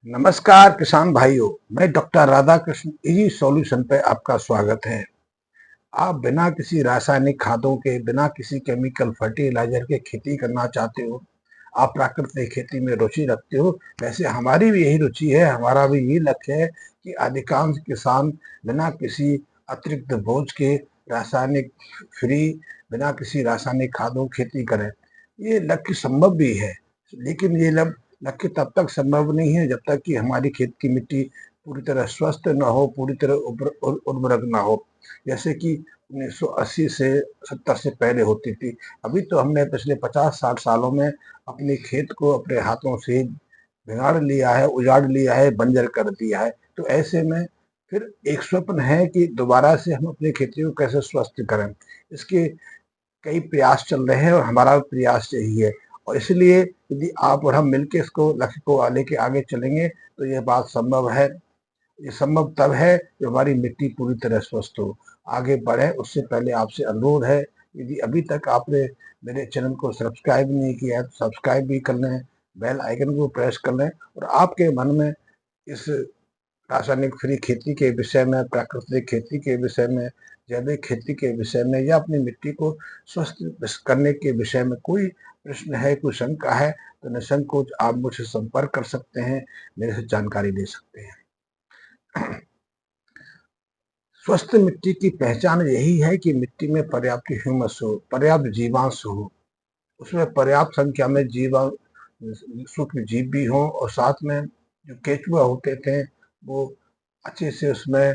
नमस्कार किसान भाइयों। मैं डॉक्टर राधाकृष्ण इजी सॉल्यूशन पे आपका स्वागत है। आप बिना किसी रासायनिक खादों के, बिना किसी केमिकल फर्टिलाइजर के खेती करना चाहते हो, आप प्राकृतिक खेती में रुचि रखते हो। वैसे हमारी भी यही रुचि है, हमारा भी यही लक्ष्य है कि अधिकांश किसान बिना किसी अतिरिक्त बोझ के, रासायनिक फ्री, बिना किसी रासायनिक खादों खेती करें। ये लक्ष्य संभव भी है, लेकिन ये लक्ष्य तब तक संभव नहीं है जब तक कि हमारी खेत की मिट्टी पूरी तरह स्वस्थ न हो, पूरी तरह उर्वरक न हो, जैसे कि 1980 से 70 से पहले होती थी। अभी तो हमने पिछले 50-60 सालों में अपने खेत को अपने हाथों से बिगाड़ लिया है, उजाड़ लिया है, बंजर कर दिया है। तो ऐसे में फिर एक स्वप्न है कि दोबारा से हम अपनी खेती को कैसे स्वस्थ करें। इसके कई प्रयास चल रहे हैं और हमारा प्रयास यही है। और इसलिए यदि आप और हम मिलकर इसको लक्ष्य को लेके आगे चलेंगे तो यह बात संभव है। ये संभव तब है जब हमारी मिट्टी पूरी तरह स्वस्थ हो। आगे बढ़े उससे पहले आपसे अनुरोध है, यदि अभी तक आपने मेरे चैनल को सब्सक्राइब नहीं किया है तो सब्सक्राइब भी कर लें, बेल आइकन को प्रेस कर लें। और आपके मन में इस रासायनिक फ्री खेती के विषय में, प्राकृतिक खेती के विषय में, जैविक खेती के विषय में या अपनी मिट्टी को स्वस्थ करने के विषय में कोई प्रश्न है, कोई शंका है, तो निसंकोच आप मुझसे संपर्क कर सकते हैं, मेरे से जानकारी ले सकते हैं। स्वस्थ मिट्टी की पहचान यही है कि मिट्टी में पर्याप्त ह्यूमस हो, पर्याप्त जीवांश हो, उसमें पर्याप्त संख्या में सूक्ष्म जीव भी हों, और साथ में जो केचुआ होते थे वो अच्छे से उसमें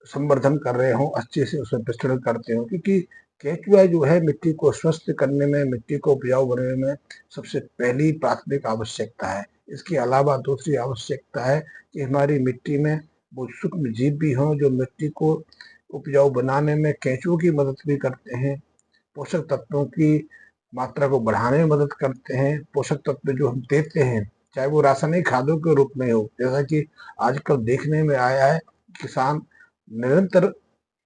संवर्धन कर रहे हों, अच्छे से उसमें विस्तृत करते हों। क्योंकि केचुआ जो है मिट्टी को स्वस्थ करने में, मिट्टी को उपजाऊ बनाने में सबसे पहली प्राथमिक आवश्यकता है। इसके अलावा दूसरी आवश्यकता है कि हमारी मिट्टी में वो सूक्ष्म जीव भी हों जो मिट्टी को उपजाऊ बनाने में केंचुओं की मदद भी करते हैं, पोषक तत्वों की मात्रा को बढ़ाने में मदद करते हैं। पोषक तत्व जो हम देते हैं, चाहे वो रासायनिक खादों के रूप में हो, जैसा कि आजकल देखने में आया है, किसान निरंतर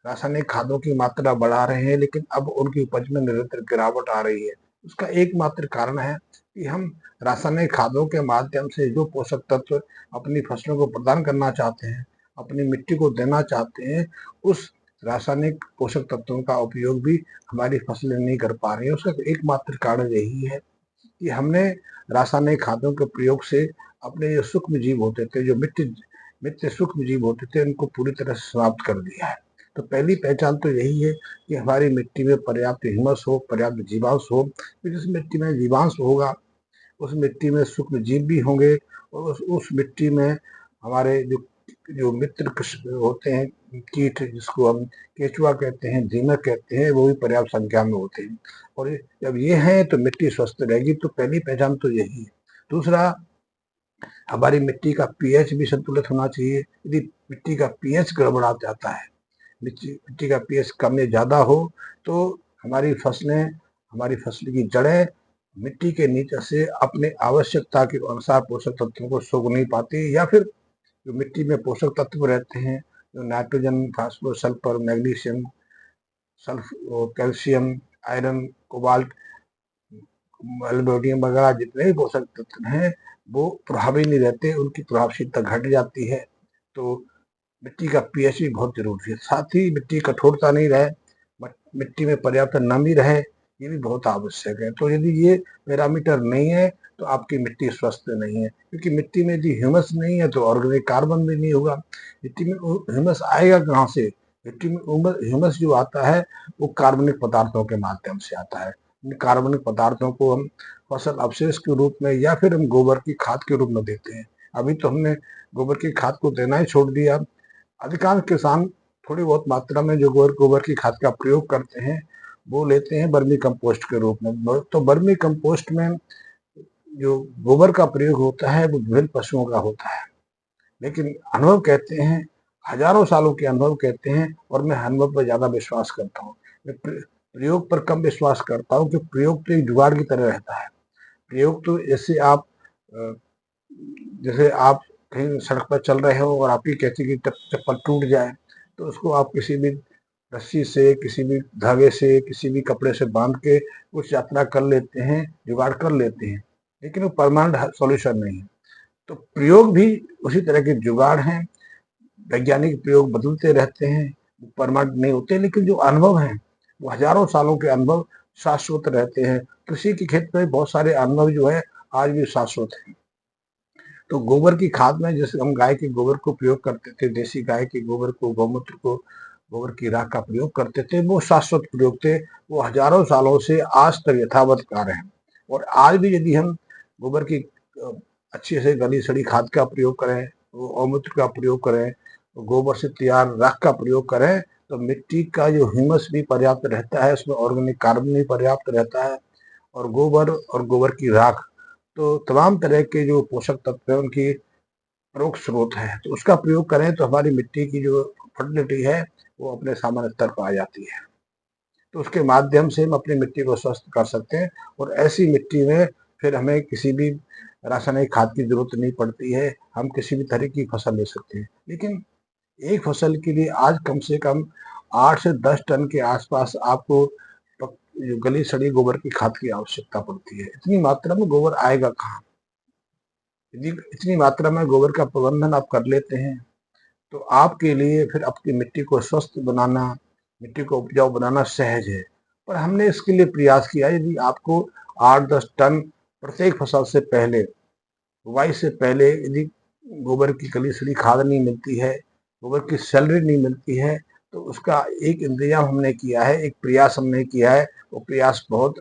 रासायनिक खादों की मात्रा बढ़ा रहे हैं, लेकिन अब उनकी उपज में निरंतर गिरावट आ रही है। उसका एकमात्र कारण है कि हम रासायनिक खादों के माध्यम से जो पोषक तत्व अपनी फसलों को प्रदान करना चाहते हैं, अपनी मिट्टी को देना चाहते हैं, उस रासायनिक पोषक तत्वों का उपयोग भी हमारी फसलें नहीं कर पा रही है। उसका एकमात्र कारण यही है कि हमने रासायनिक खादों के प्रयोग से अपने जो सूक्ष्म जीव होते थे, जो मित्र सूक्ष्म जीव होते थे, उनको पूरी तरह से समाप्त कर दिया है। तो पहली पहचान तो यही है कि हमारी मिट्टी में पर्याप्त ह्यूमस हो, पर्याप्त जीवांश हो। जिस मिट्टी में जीवांश होगा उस मिट्टी में सूक्ष्म जीव भी होंगे, और उस मिट्टी में हमारे जो जो मित्र होते हैं, कीट जिसको हम केचुआ कहते हैं, दीमक कहते हैं, वो भी पर्याप्त संख्या में होते हैं। और जब ये हैं तो मिट्टी स्वस्थ रहेगी। तो पहली पहचान तो यही है। दूसरा, हमारी मिट्टी का पीएच भी संतुलित होना चाहिए। यदि मिट्टी का पीएच गड़बड़ा जाता है, मिट्टी का पीएच कम या ज़्यादा हो, तो हमारी फसल की जड़ें मिट्टी के नीचे से अपने आवश्यकता के अनुसार पोषक तत्वों को सोख नहीं पाती, या फिर जो मिट्टी में पोषक तत्व रहते हैं, जो nitrogen, phosphorus, sulphur, magnesium, calcium, iron, cobalt, aluminium वगैरह जितने भी पोषक तत्व हैं वो प्रभावी नहीं रहते, उनकी प्रभावशीलता घट जाती है। तो मिट्टी का पीएच भी बहुत जरूरी है। साथ ही मिट्टी कठोरता नहीं रहे, मिट्टी में पर्याप्त नमी रहे, ये भी बहुत आवश्यक है। तो यदि ये पैरामीटर नहीं है तो आपकी मिट्टी स्वस्थ नहीं है, क्योंकि मिट्टी में यदि ह्यूमस नहीं है तो ऑर्गेनिक कार्बन भी नहीं होगा। मिट्टी में ह्यूमस आएगा कहाँ से? मिट्टी में ह्यूमस जो आता है वो कार्बनिक पदार्थों के माध्यम से आता है। इन कार्बनिक पदार्थों को हम फसल अवशेष के रूप में या फिर हम गोबर की खाद के रूप में देते हैं। अभी तो हमने गोबर की खाद को देना ही छोड़ दिया। अधिकांश किसान थोड़ी बहुत मात्रा में जो गोबर की खाद का प्रयोग करते हैं वो लेते हैं वर्मी कंपोस्ट के रूप में। तो वर्मी कंपोस्ट में जो गोबर का प्रयोग होता है वो विभिन्न पशुओं का होता है, लेकिन अनुभव कहते हैं, हजारों सालों के अनुभव कहते हैं, और मैं अनुभव पर ज्यादा विश्वास करता हूँ। मैं प्रयोग पर कम विश्वास करता हूँ, क्योंकि प्रयोग तो एक जुगाड़ की तरह रहता है। प्रयोग तो जैसे आप कहीं सड़क पर चल रहे हो और आपकी कैंची की चप्पल टूट जाए, तो उसको आप किसी भी रस्सी से, किसी भी धागे से, किसी भी कपड़े से बांध के कुछ यात्रा कर लेते हैं, जुगाड़ कर लेते हैं, लेकिन वो परमानेंट सॉल्यूशन नहीं है। तो प्रयोग भी उसी तरह के जुगाड़ हैं, वैज्ञानिक प्रयोग बदलते रहते हैं, परमानेंट नहीं होते, लेकिन जो अनुभव हैं वो हजारों सालों के अनुभव शाश्वत रहते हैं। कृषि के क्षेत्र में बहुत सारे अनुभव जो है आज भी शाश्वत है। तो गोबर की खाद में जैसे हम गाय के गोबर को प्रयोग करते थे, देसी गाय के गोबर को, गौमूत्र को, गोबर की राख का प्रयोग करते थे, वो शाश्वत प्रयोग थे, वो हजारों सालों से आज तक यथावत कार्य है। और आज भी यदि हम गोबर की अच्छे से गली सड़ी खाद का प्रयोग करें, गौमूत्र का प्रयोग करें, गोबर से तैयार राख का प्रयोग करें, तो मिट्टी का जो ह्यूमस भी पर्याप्त रहता है, उसमें ऑर्गेनिक कार्बन भी पर्याप्त रहता है, और गोबर की राख तो तमाम तरह के जो पोषक तत्व है उनकी प्रमुख स्रोत है। तो उसका प्रयोग करें तो हमारी मिट्टी की जो फर्टिलिटी है वो अपने सामान्य स्तर पर आ जाती है। तो उसके माध्यम से हम अपनी मिट्टी को स्वस्थ कर सकते हैं, और ऐसी मिट्टी में फिर हमें किसी भी रासायनिक खाद की जरूरत नहीं पड़ती है, हम किसी भी तरह की फसल ले सकते हैं। लेकिन एक फसल के लिए आज कम से कम 8 से 10 टन के आसपास आपको जो गली सड़ी गोबर की खाद की आवश्यकता पड़ती है। इतनी मात्रा में गोबर आएगा कहाँ? यदि इतनी मात्रा में गोबर का प्रबंधन आप कर लेते हैं तो आपके लिए फिर अपनी मिट्टी को स्वस्थ बनाना, मिट्टी को उपजाऊ बनाना सहज है। पर हमने इसके लिए प्रयास किया, यदि आपको 8-10 टन प्रत्येक फसल से पहले, बुवाई से पहले यदि गोबर की गली सड़ी खाद नहीं मिलती है, गोबर की सैलरी नहीं मिलती है, तो उसका एक इंतजाम हमने किया है, एक प्रयास हमने किया है। वो प्रयास बहुत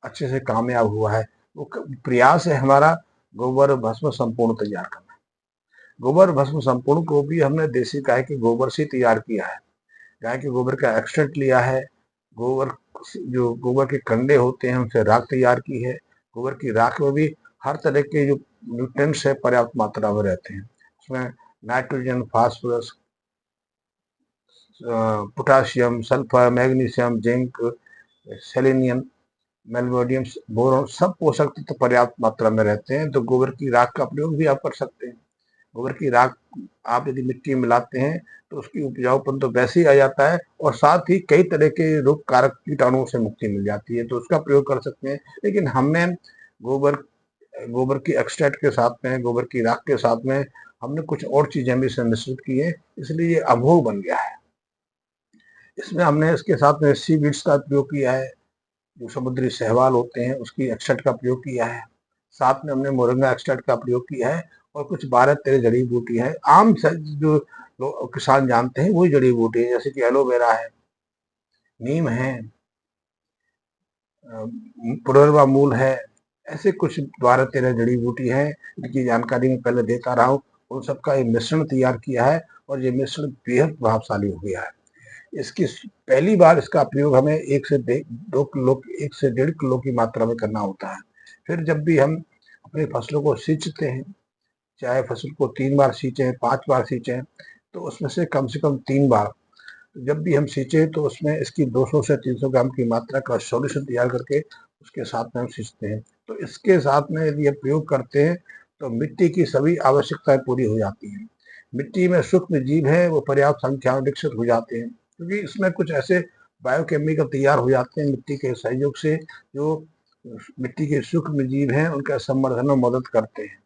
अच्छे से कामयाब हुआ है। वो प्रयास है हमारा गोबर भस्म संपूर्ण तैयार करना। गोबर भस्म संपूर्ण को भी हमने देसी गाय के गोबर से तैयार किया है। गाय के गोबर का एक्सट्रैक्ट लिया है, गोबर जो गोबर के कंडे होते हैं उनसे राख तैयार की है। गोबर की राख में भी हर तरह के जो न्यूट्रिएंट्स है पर्याप्त मात्रा में रहते हैं। उसमें nitrogen, phosphorus, potassium, sulphur, magnesium, zinc, selenium, molybdenum, boron, सब पोषक तत्व पर्याप्त मात्रा में रहते हैं। तो गोबर की राख का प्रयोग भी आप कर सकते हैं। गोबर की राख आप यदि मिट्टी में मिलाते हैं तो उसकी उपजाऊपन तो वैसे ही आ जाता है, और साथ ही कई तरह के रोग कारक कीटाणुओं से मुक्ति मिल जाती है, तो उसका प्रयोग कर सकते हैं। लेकिन हमने गोबर गोबर की एक्सट्रैक्ट के साथ में, गोबर की राख के साथ में हमने कुछ और चीजें भी इसमें मिश्रित की है, इसलिए ये अमोघ बन गया है। इसमें हमने इसके साथ में सी बीड्स का प्रयोग किया है, जो समुद्री शैवाल होते हैं उसकी एक्सट्रैक्ट का प्रयोग किया है। साथ में हमने मोरिंगा एक्सट्रैक्ट का प्रयोग किया है, और कुछ 12-13 जड़ी बूटी है आम जो किसान जानते हैं वही जड़ी बूटी है, जैसे कि एलोवेरा है, नीम है, पुनर्वा मूल है। ऐसे कुछ 12-13 जड़ी बूटी है जिनकी जानकारी मैं पहले देता रहा हूँ। उन सबका एक मिश्रण तैयार किया है, और ये मिश्रण बेहद प्रभावशाली हो गया है। इसकी पहली बार इसका प्रयोग हमें 1 से 1.5 किलो की मात्रा में करना होता है। फिर जब भी हम अपनी फसलों को सींचते हैं, चाहे फसल को 3 बार सींचें, 5 बार सींचें, तो उसमें से कम 3 बार जब भी हम सींचे तो उसमें इसकी 200 से 300 ग्राम की मात्रा का सॉल्यूशन तैयार करके उसके साथ में हम सींचते हैं। तो इसके साथ में यदि हम प्रयोग करते हैं तो मिट्टी की सभी आवश्यकताएं पूरी हो जाती हैं। मिट्टी में सूक्ष्म जीव है वो पर्याप्त संख्या में विकसित हो जाते हैं, क्योंकि इसमें कुछ ऐसे बायोकेमिकल तैयार हो जाते हैं मिट्टी के सहयोग से, जो मिट्टी के सूक्ष्म जीव हैं उनका संवर्धन में मदद करते हैं।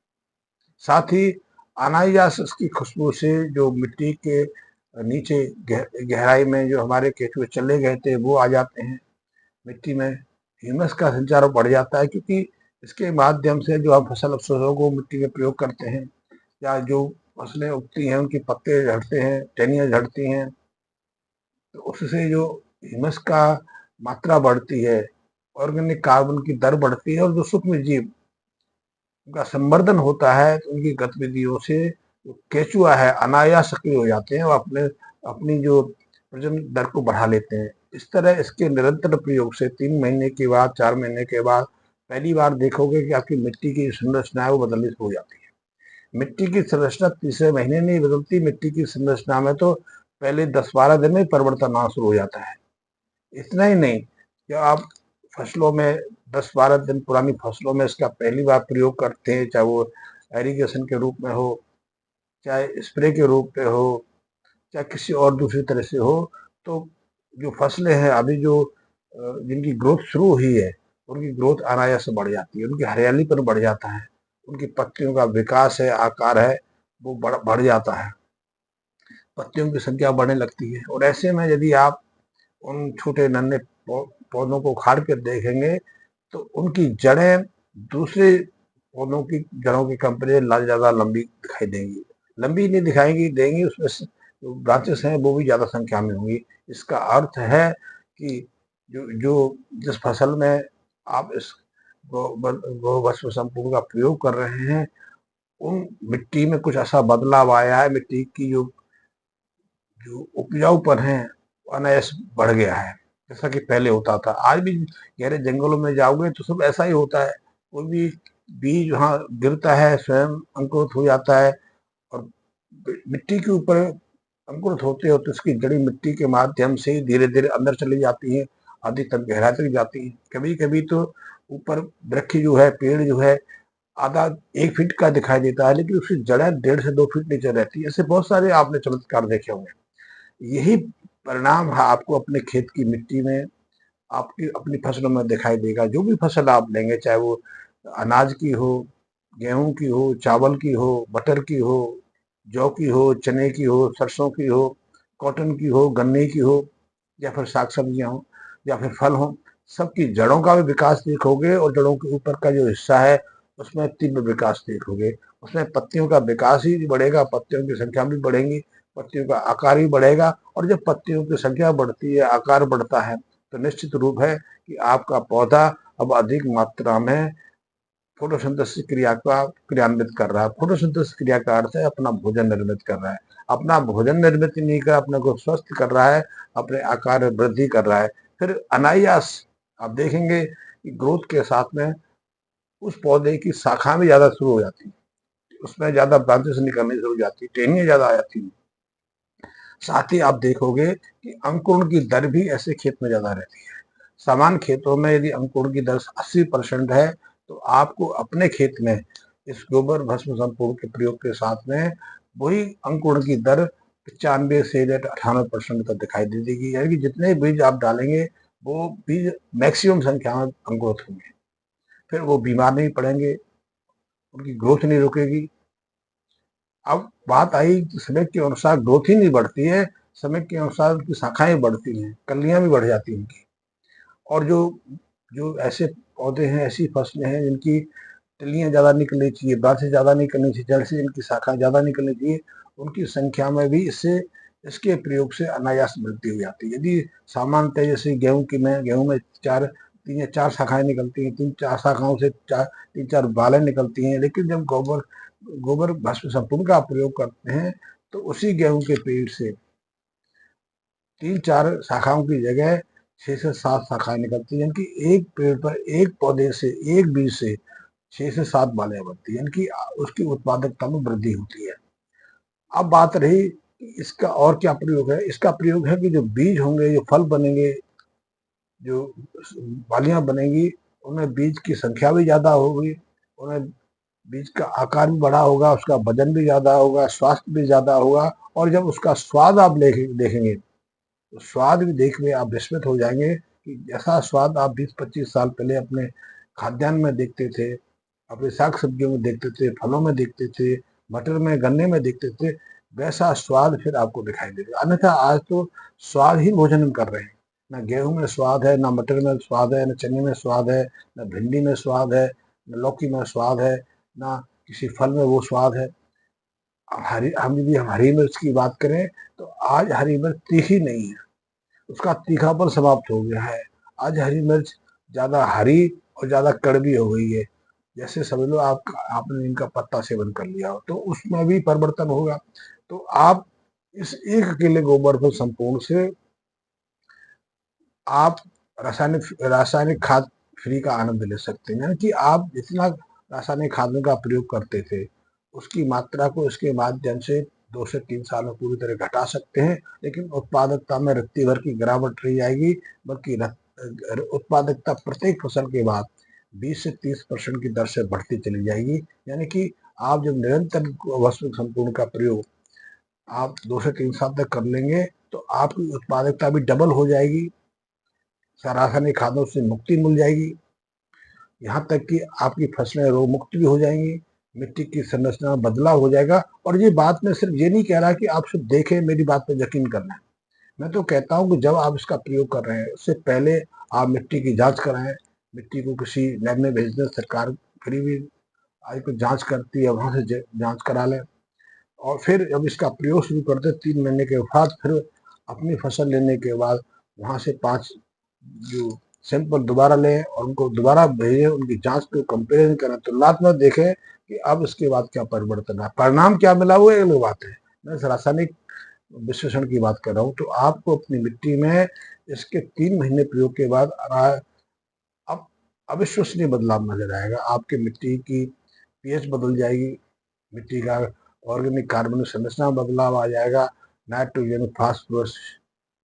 साथ ही अनायास की खुशबू से जो मिट्टी के नीचे गहराई में जो हमारे केंचुए चले गए थे वो आ जाते हैं। मिट्टी में ह्यूमस का संचार बढ़ जाता है, क्योंकि इसके माध्यम से जो हम फसल अवशेषों को मिट्टी में प्रयोग करते हैं, या जो फसलें उगती हैं उनके पत्ते झड़ते हैं, टहनियाँ झड़ती हैं, तो उससे जो ह्यूमस का मात्रा बढ़ती है, ऑर्गेनिक कार्बन की दर बढ़ती है, और जो सूक्ष्म जीव उनका संवर्धन होता है, तो उनकी गतिविधियों से जो केचुआ है अनायास सक्रिय हो जाते हैं, और अपनी जो प्रजनन दर को बढ़ा लेते हैं। इस तरह इसके निरंतर प्रयोग से 3 महीने के बाद, 4 महीने के बाद पहली बार देखोगे कि आपकी मिट्टी की संरचना है वो बदलनी शुरू हो जाती है। मिट्टी की संरचना तीसरे महीने नहीं बदलती, मिट्टी की संरचना में तो पहले 10-12 दिन में परिवर्तन आना शुरू हो जाता है। इतना ही नहीं, जब आप फसलों में 10-12 दिन पुरानी फसलों में इसका पहली बार प्रयोग करते हैं, चाहे वो एरीगेशन के रूप में हो, चाहे स्प्रे के रूप में हो, चाहे किसी और दूसरी तरह से हो, तो जो फसलें हैं अभी जो जिनकी ग्रोथ शुरू हुई है, उनकी ग्रोथ अनायास से बढ़ जाती है, उनकी हरियालीपन बढ़ जाता है, उनकी पत्तियों का विकास है, आकार है, वो बढ़ जाता है, पत्तियों की संख्या बढ़ने लगती है। और ऐसे में यदि आप उन छोटे नन्हे पौधों को उखाड़ कर देखेंगे तो उनकी जड़ें दूसरे पौधों की जड़ों के कंपेरिजन ज्यादा लंबी दिखाई देंगी, लंबी नहीं दिखाएंगी देंगी, उसमें जो ब्रांचेस हैं वो भी ज्यादा संख्या में होंगी। इसका अर्थ है कि जो जो जिस फसल में आप इस गोभस्म संपूर्ण का प्रयोग कर रहे हैं, उन मिट्टी में कुछ ऐसा बदलाव आया है, मिट्टी की जो जो उपजाऊपन है अनायास बढ़ गया है, जैसा कि पहले होता था। आज भी गहरे जंगलों में जाओगे तो सब ऐसा ही होता है, कोई भी बीज वहाँ गिरता है स्वयं अंकुरित हो जाता है, और मिट्टी के ऊपर अंकुरित होते होते उसकी जड़ी मिट्टी के माध्यम से धीरे धीरे अंदर चली जाती है, अधिकतर गहराई तक जाती है। कभी कभी तो ऊपर वृक्ष जो है, पेड़ जो है, आधा 1 फीट का दिखाई देता है, लेकिन उसकी जड़ें 1.5 से 2 फीट नीचे रहती है। ऐसे बहुत सारे आपने चमत्कार देखे होंगे। यही परिणाम आपको अपने खेत की मिट्टी में, आपकी अपनी फसलों में दिखाई देगा। जो भी फसल आप लेंगे, चाहे वो अनाज की हो, गेहूं की हो, चावल की हो, मटर की हो, जौ की हो, चने की हो, सरसों की हो, कॉटन की हो, गन्ने की हो, या फिर साग सब्जियां हो, या फिर फल हो, सबकी जड़ों का भी विकास देखोगे, और जड़ों के ऊपर का जो हिस्सा है उसमें तीव्र विकास देखोगे। उसमें पत्तियों का विकास ही बढ़ेगा, पत्तियों की संख्या भी बढ़ेंगी, पत्तियों का आकार भी बढ़ेगा। और जब पत्तियों की संख्या बढ़ती है, आकार बढ़ता है, तो निश्चित रूप है कि आपका पौधा अब अधिक मात्रा में फोटोसिंथेसिस क्रिया का क्रियान्वित कर रहा है। फोटोसिंथेसिस क्रिया का अर्थ है अपना भोजन निर्मित कर रहा है। अपना भोजन निर्मित नहीं कर, अपने को स्वस्थ कर रहा है, अपने आकार में वृद्धि कर रहा है। फिर अनायास आप देखेंगे कि ग्रोथ के साथ में उस पौधे की शाखा भी ज्यादा शुरू हो जाती है, उसमें ज्यादा ब्रांचेस निकलनी शुरू हो जाती है, टहनियां ज्यादा आ जाती है। साथ ही आप देखोगे कि अंकुरण की दर भी ऐसे खेत में ज्यादा रहती है। समान खेतों में यदि अंकुरण की दर 80% है, तो आपको अपने खेत में इस गोबर भस्म संपूर्ण के प्रयोग के साथ में वही अंकुरण की दर 95 से 98% तक दिखाई दे देगी। यानी कि जितने बीज आप डालेंगे वो बीज मैक्सिमम संख्या में अंकुरित होंगे, फिर वो बीमार नहीं पड़ेंगे, उनकी ग्रोथ नहीं रुकेगी। अब बात आई कि समय के अनुसार ग्रोथ ही नहीं बढ़ती है, समय के अनुसार उनकी शाखाएं बढ़ती हैं, कलियां भी बढ़ जाती हैं उनकी। और जो जो ऐसे पौधे हैं, ऐसी फसलें हैं जिनकी टलियां ज्यादा निकलनी चाहिए, ब्रांचें ज्यादा निकलनी चाहिए, जड़ से इनकी शाखा ज्यादा निकलनी चाहिए, उनकी संख्या में भी इसके प्रयोग से अनायास वृद्धि हो जाती है। यदि सामान्यतः जैसे गेहूं में चार 3 या 4 शाखाएं निकलती हैं, 3-4 शाखाओं से 3-4 बालें निकलती हैं, लेकिन जब गोबर भस्म संपूर्ण का प्रयोग करते हैं तो उसी गेहूं के पेड़ से 3-4 शाखाओं की जगह 6 से 7 शाखाएं निकलती हैं, यानी एक पेड़ पर, एक पौधे से, एक बीज से 6 से 7 बालें बनती है, यानी कि उसकी उत्पादकता में वृद्धि होती है। अब बात रही इसका और क्या प्रयोग है। इसका प्रयोग है कि जो बीज होंगे, जो फल बनेंगे, जो बालियां बनेंगी, उनमें बीज की संख्या भी ज्यादा होगी, उनमें बीज का आकार भी बड़ा होगा, उसका वजन भी ज्यादा होगा, स्वास्थ्य भी ज्यादा होगा। और जब उसका स्वाद आप देखेंगे तो स्वाद भी देख में आप विस्मित हो जाएंगे कि जैसा स्वाद आप 20-25 साल पहले अपने खाद्यान्न में देखते थे, अपने साग सब्जियों में देखते थे, फलों में देखते थे, मटर में, गन्ने में देखते थे, वैसा स्वाद फिर आपको दिखाई देगा। अन्यथा आज तो स्वाद ही भोजन हम कर रहे हैं, ना गेहूं में स्वाद है, ना मटर में स्वाद है, ना चने में स्वाद है, ना भिंडी में स्वाद है, ना लौकी में स्वाद है, ना किसी फल में वो स्वाद है। हम यदि हम हरी मिर्च की बात करें तो आज हरी मिर्च तीखी नहीं है, उसका तीखापन समाप्त हो गया है। आज हरी मिर्च ज्यादा हरी और ज्यादा कड़वी हो गई है। जैसे समझ लो आपने इनका पत्ता सेवन कर लिया हो, तो उसमें भी परिवर्तन होगा। तो आप इस एक अकेले गोबर को संपूर्ण से आप रासायनिक खाद फ्री का आनंद ले सकते हैं। यानी कि आप जितना रासायनिक खादों का प्रयोग करते थे, उसकी मात्रा को इसके माध्यम से 2 से 3 साल में पूरी तरह घटा सकते हैं, लेकिन उत्पादकता में रत्ती भर की गिरावट नहीं आएगी, बल्कि उत्पादकता प्रत्येक फसल के बाद 20 से 30% की दर से बढ़ती चली जाएगी। यानी कि आप जब निरंतर वस्तु संपूर्ण का प्रयोग आप 2 से 3 साल तक कर लेंगे, तो आपकी उत्पादकता भी डबल हो जाएगी, रासायनिक खादों से मुक्ति मिल जाएगी, यहाँ तक कि आपकी फसलें रोग मुक्त भी हो जाएंगी, मिट्टी की संरचना में बदलाव हो जाएगा। और ये बात मैं सिर्फ ये नहीं कह रहा कि आप सिर्फ देखें, मेरी बात पर यकीन करना है। मैं तो कहता हूँ कि जब आप इसका प्रयोग कर रहे हैं, उससे पहले आप मिट्टी की जाँच कराएँ, मिट्टी को किसी लैब में भेज दें, सरकार फ्री भी आज को जाँच करती है, वहाँ से जाँच करा लें। और फिर जब इसका प्रयोग शुरू कर दें 3 महीने के बाद, फिर अपनी फसल लेने के बाद वहाँ से 5 जो सैंपल दोबारा लें और उनको दोबारा भेजें, उनकी जाँच को कंपेरिज़न करें, तुलनात्मक देखें कि अब इसके बाद क्या परिवर्तन है। परिणाम क्या मिला वो एक अलग बात है। मैं इस रासायनिक विश्लेषण की बात कर रहा हूँ। तो आपको अपनी मिट्टी में इसके 3 महीने प्रयोग के बाद अब अविश्वसनीय बदलाव नज़र आएगा। आपकी मिट्टी की पीएच बदल जाएगी, मिट्टी का ऑर्गेनिक कार्बन संरचना में बदलाव आ जाएगा। Nitrogen, phosphorus,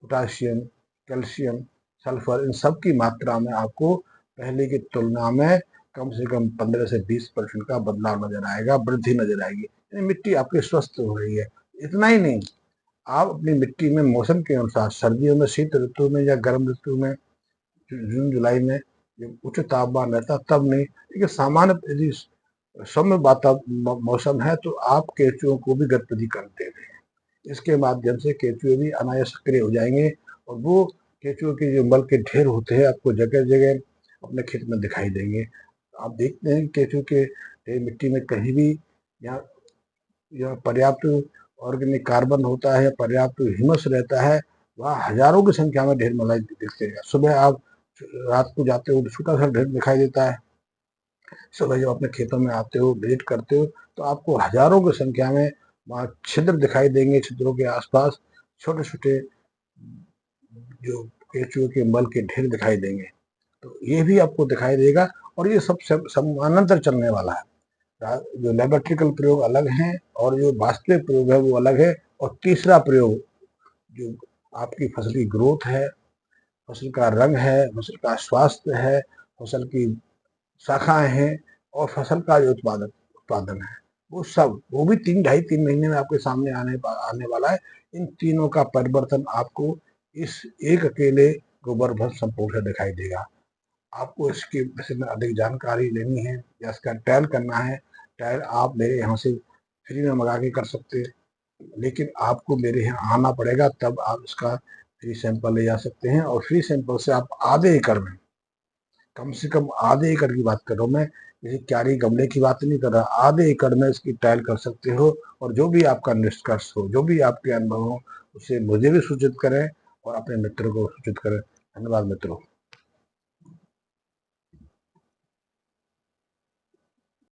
potassium, calcium, sulphur, इन सब की मात्रा में आपको पहले की तुलना में कम से कम 15 से 20% का बदलाव नजर आएगा, वृद्धि नजर आएगी। यानी मिट्टी आपकी स्वस्थ हो रही है। इतना ही नहीं, आप अपनी मिट्टी में मौसम के अनुसार सर्दियों में, शीत ऋतु में या गर्म ऋतु में, जून जुलाई में जब उच्च तापमान रहता है तब नहीं, लेकिन सामान्य यदि सौम्य मौसम है तो आप केंचुओं को भी गतिविधि करते हैं। इसके माध्यम से केंचुए भी अनायास सक्रिय हो जाएंगे और वो केंचुओं के जो मल के ढेर होते हैं आपको जगह जगह अपने खेत में दिखाई देंगे। आप देखते हैं केंचुए के ढेर मिट्टी में कहीं भी या पर्याप्त ऑर्गेनिक कार्बन होता है, पर्याप्त ह्यूमस रहता है, वहाँ हजारों की संख्या में ढेर मलाई दिखते हैं। सुबह आप रात को जाते हो तो छोटा सा ढेर दिखाई देता है। सुबह जब अपने खेतों में आते हो, विजिट करते हो, तो आपको हजारों की संख्या में वहाँ छिद्र दिखाई देंगे। छिद्रों के आसपास छोटे छोटे जो केंचुए के मल के ढेर दिखाई देंगे। तो ये भी आपको दिखाई देगा और ये सब समानांतर चलने वाला है। जो लेबोरेटरिकल प्रयोग अलग हैं और जो वास्तविक प्रयोग है वो अलग है। और तीसरा प्रयोग जो आपकी फसल की ग्रोथ है, फसल का रंग है, फसल का स्वास्थ्य है, फसल की शाखाएं हैं और फसल का जो उत्पादन उत्पादन है, वो सब, वो भी 3 ढाई 3 महीने में आपके सामने आने वाला है। इन तीनों का परिवर्तन आपको इस एक अकेले गोबर धन संपूर्ण से दिखाई देगा। आपको इसके विषय में अधिक जानकारी लेनी है या इसका ट्रायल करना है, ट्रायल आप मेरे यहाँ से फ्री में मंगा के कर सकते हैं, लेकिन आपको मेरे यहाँ आना पड़ेगा, तब आप इसका फ्री सैंपल ले जा सकते हैं। और फ्री सैंपल से आप आधे एकड़ में, कम से कम आधे एकड़ की बात कर रहा हूँ मैं, किसी क्यारी गमले की बात नहीं कर रहा, आधे एकड़ में इसकी ट्रायल कर सकते हो। और जो भी आपका निष्कर्ष हो, जो भी आपके अनुभव हो, उसे मुझे भी सूचित करें और अपने मित्रों को सूचित करें। धन्यवाद मित्रों।